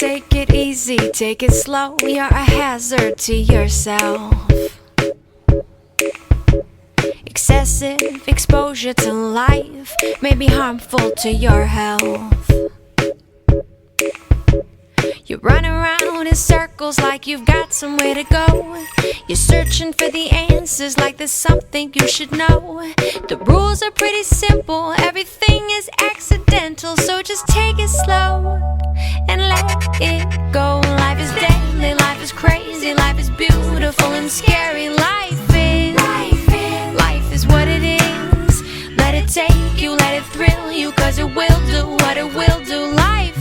Take it easy, take it slow. You're a hazard to yourself. Excessive exposure to life may be harmful to your health. You run around in circles like you've got somewhere to go. You're searching for the answers like there's something you should know. The rules are pretty simple, everything is accidental, so just take it slow and let it go. Life is deadly, life is crazy, life is beautiful and scary. Life is what it is. Let it take you, let it thrill you, cause it will do what it will do. Life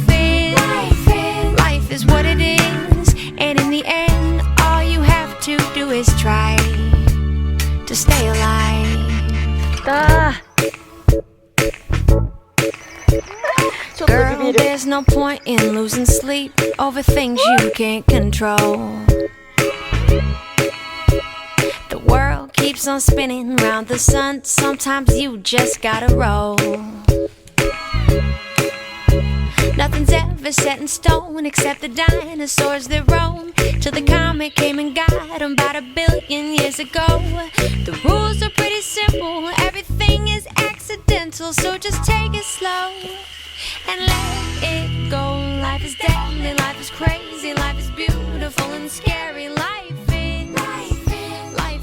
is what it is, and in the end all you have to do is try to stay alive. Girl, there's no point in losing sleep over things you can't control. The world keeps on spinning round the sun, sometimes you just gotta roll. Nothing's ever set in stone except the dinosaurs that roam till the comet came and got them about 1 billion years ago. The rules are pretty simple, everything is accidental, so just take it slow and let it go. Life is deadly, life is crazy, life is beautiful and scary. Life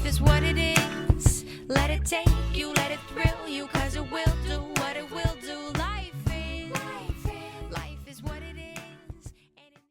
is what it is. Let it take you, let it thrill you, cause